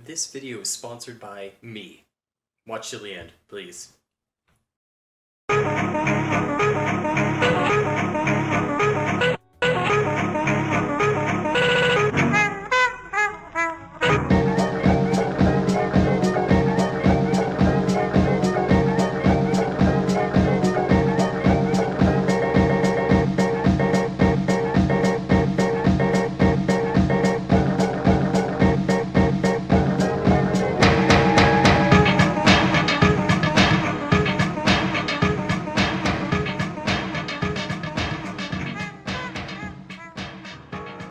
This video is sponsored by me. Watch till the end, please.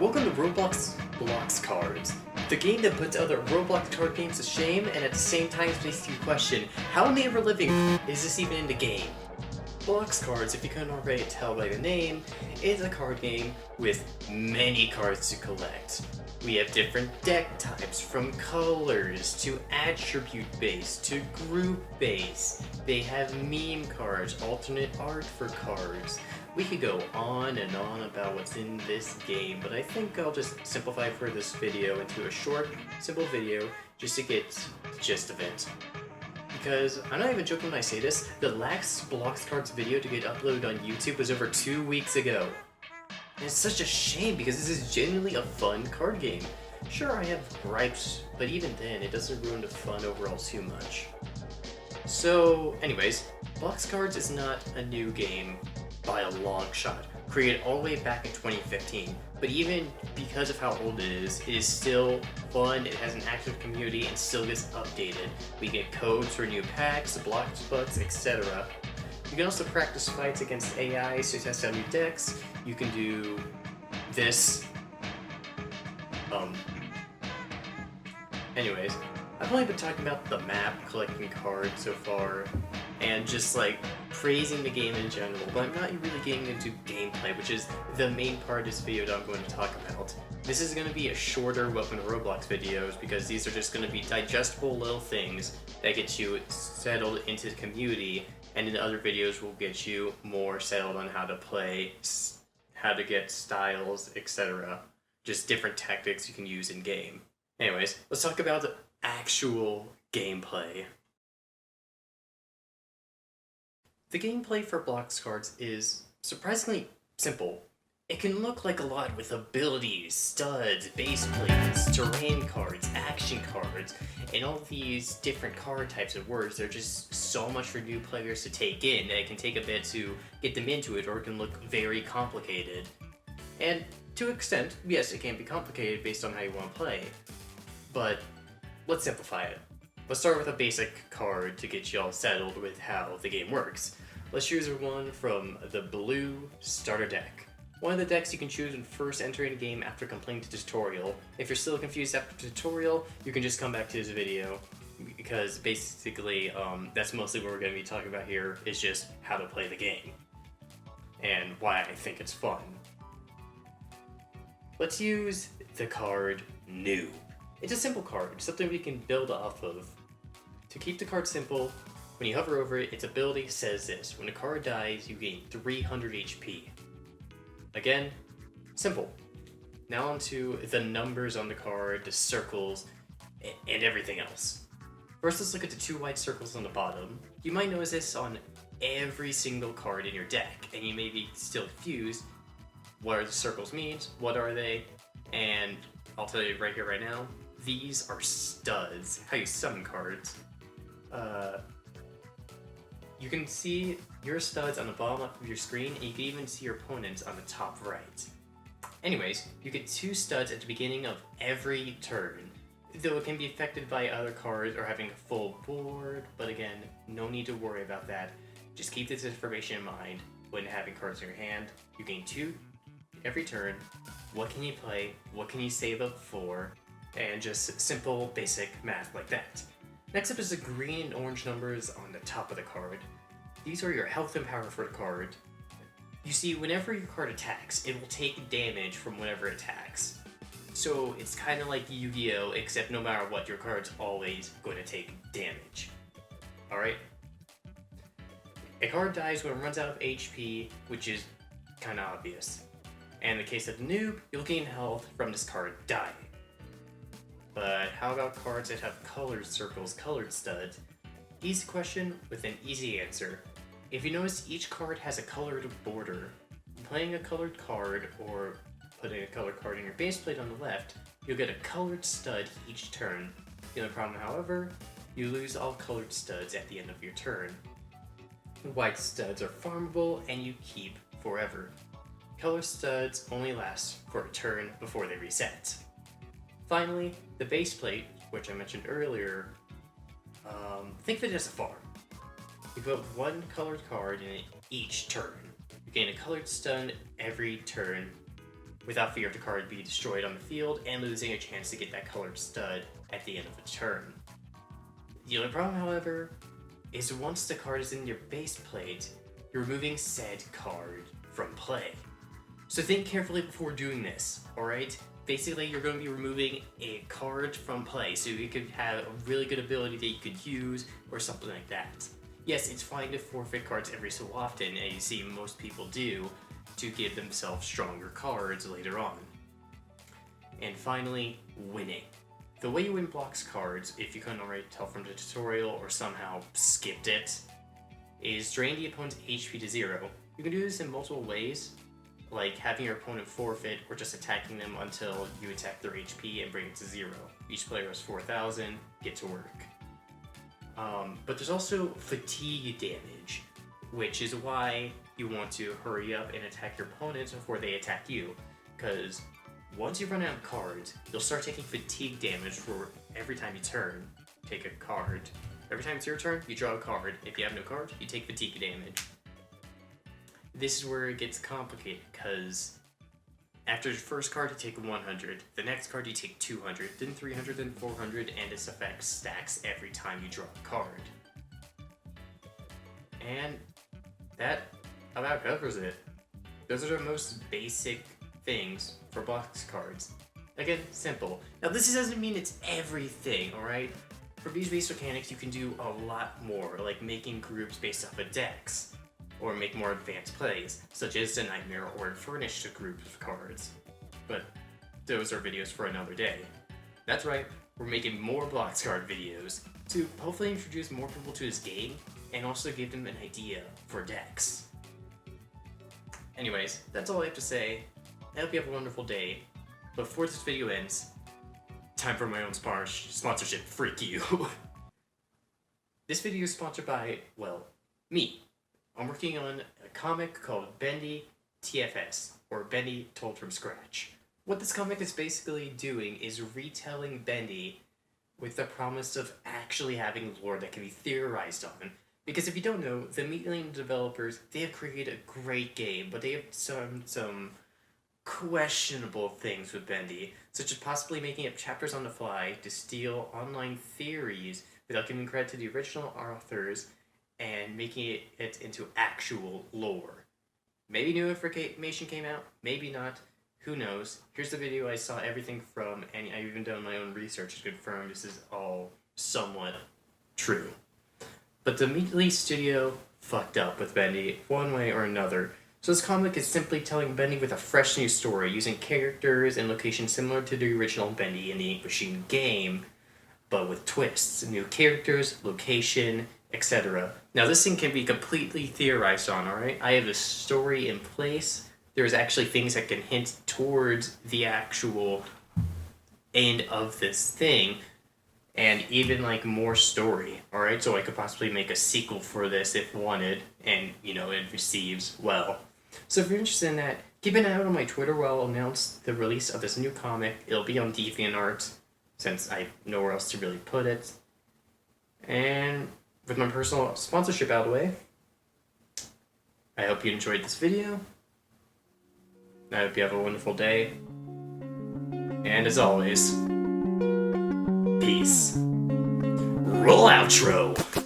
Welcome to Roblox Bloxcards, the game that puts other Roblox card games to shame and at the same time makes you question, how in the ever-living is this even in the game? Bloxcards, if you couldn't already tell by the name, is a card game with many cards to collect. We have different deck types, from colors to attribute-based to group-based. They have meme cards, alternate art for cards. We could go on and on about what's in this game, but I think I'll just simplify for this video into a short, simple video just to get the gist of it. Because, I'm not even joking when I say this, the last Bloxcards video to get uploaded on YouTube was over 2 weeks ago. And it's such a shame because this is genuinely a fun card game. Sure, I have gripes, but even then, it doesn't ruin the fun overall too much. So, anyways, Bloxcards is not a new game by a long shot, created all the way back in 2015, but even because of how old it is still fun, it has an active community, and still gets updated. We get codes for new packs, block spots, etc. You can also practice fights against AIs to test out new decks. You can do this. Anyways, I've only been talking about the map, collecting cards so far, and just like praising the game in general, but I'm not really getting into gameplay, which is the main part of this video that I'm going to talk about. This is going to be a shorter Welcome to Roblox videos because these are just going to be digestible little things that get you settled into the community, and in other videos will get you more settled on how to play, how to get styles, etc. Just different tactics you can use in game. Anyways, let's talk about the actual gameplay. The gameplay for Bloxcards is surprisingly simple. It can look like a lot with abilities, studs, base plates, terrain cards, action cards, and all these different card types and words. They're just so much for new players to take in that it can take a bit to get them into it, or it can look very complicated. And to an extent, yes, it can be complicated based on how you want to play, but let's simplify it. Let's start with a basic card to get you all settled with how the game works. Let's choose one from the blue starter deck. One of the decks you can choose when first entering the game after completing the tutorial. If you're still confused after the tutorial, you can just come back to this video, because basically that's mostly what we're going to be talking about here, is just how to play the game and why I think it's fun. Let's use the card New. It's a simple card, something we can build off of. To keep the card simple, when you hover over it, its ability says this: when a card dies, you gain 300 HP. Again, simple. Now onto the numbers on the card, the circles, and everything else. First, let's look at the two white circles on the bottom. You might notice this on every single card in your deck, and you may be still confused. What are the circles mean? What are they? And I'll tell you right here, right now, these are studs, how you summon cards. You can see your studs on the bottom left of your screen, and you can even see your opponents on the top right. Anyways, you get 2 studs at the beginning of every turn, though it can be affected by other cards or having a full board, but again, no need to worry about that. Just keep this information in mind when having cards in your hand. You gain 2 every turn. What can you play? What can you save up for? And just simple, basic math like that. Next up is the green and orange numbers on the top of the card. These are your health and power for the card. You see, whenever your card attacks, it will take damage from whenever it attacks. So it's kind of like Yu-Gi-Oh, except no matter what, your card's always going to take damage. Alright? A card dies when it runs out of HP, which is kind of obvious. And in the case of the noob, you'll gain health from this card dying. But how about cards that have colored circles, colored studs? Easy question with an easy answer. If you notice, each card has a colored border. Playing a colored card or putting a colored card in your base plate on the left, you'll get a colored stud each turn. The only problem, however, you lose all colored studs at the end of your turn. White studs are farmable and you keep forever. Color studs only last for a turn before they reset. Finally, the base plate, which I mentioned earlier, think of it as a farm. You put one colored card in it each turn. You gain a colored stud every turn without fear of the card being destroyed on the field and losing a chance to get that colored stud at the end of a turn. The only problem, however, is once the card is in your base plate, you're removing said card from play. So think carefully before doing this, alright? Basically, you're going to be removing a card from play, so you could have a really good ability that you could use, or something like that. Yes, it's fine to forfeit cards every so often, and you see most people do, to give themselves stronger cards later on. And finally, winning. The way you win Bloxcards, if you couldn't already tell from the tutorial or somehow skipped it, is drain the opponent's HP to 0. You can do this in multiple ways, like having your opponent forfeit or just attacking them until you attack their HP and bring it to 0. Each player has 4,000, get to work. But there's also fatigue damage, which is why you want to hurry up and attack your opponents before they attack you, because once you run out of cards, you'll start taking fatigue damage for every time you turn. Take a card. Every time it's your turn, you draw a card. If you have no card, you take fatigue damage. This is where it gets complicated, because after the first card you take 100, the next card you take 200, then 300, then 400, and its effect stacks every time you draw a card. And that about covers it. Those are the most basic things for Bloxcards. Again, simple. Now this doesn't mean it's everything, alright? For these basic mechanics you can do a lot more, like making groups based off of decks, or make more advanced plays, such as the Nightmare or Furnish a group of cards. But those are videos for another day. That's right, we're making more Bloxcard videos to hopefully introduce more people to this game and also give them an idea for decks. Anyways, that's all I have to say. I hope you have a wonderful day. But before this video ends, time for my own sponsorship, freak you. This video is sponsored by, well, me. I'm working on a comic called Bendy TFS, or Bendy Told From Scratch. What this comic is basically doing is retelling Bendy with the promise of actually having lore that can be theorized on. Because if you don't know, the Meat Lane developers, they have created a great game, but they have some questionable things with Bendy, such as possibly making up chapters on the fly to steal online theories without giving credit to the original authors and making it into actual lore. Maybe new information came out, maybe not, who knows. Here's the video I saw everything from, and I've even done my own research to confirm this is all somewhat true. But the Meat Lane studio fucked up with Bendy one way or another. So this comic is simply telling Bendy with a fresh new story, using characters and locations similar to the original Bendy in the Ink Machine game, but with twists, new characters, location, etc. Now this thing can be completely theorized on, alright? I have a story in place. There's actually things that can hint towards the actual end of this thing, and even like more story, alright? So I could possibly make a sequel for this if wanted, and you know, it receives well. So if you're interested in that, keep an eye out on my Twitter where I'll announce the release of this new comic. It'll be on DeviantArt, since I have nowhere else to really put it. And with my personal sponsorship out of the way, I hope you enjoyed this video. I hope you have a wonderful day. And as always, peace. Roll outro!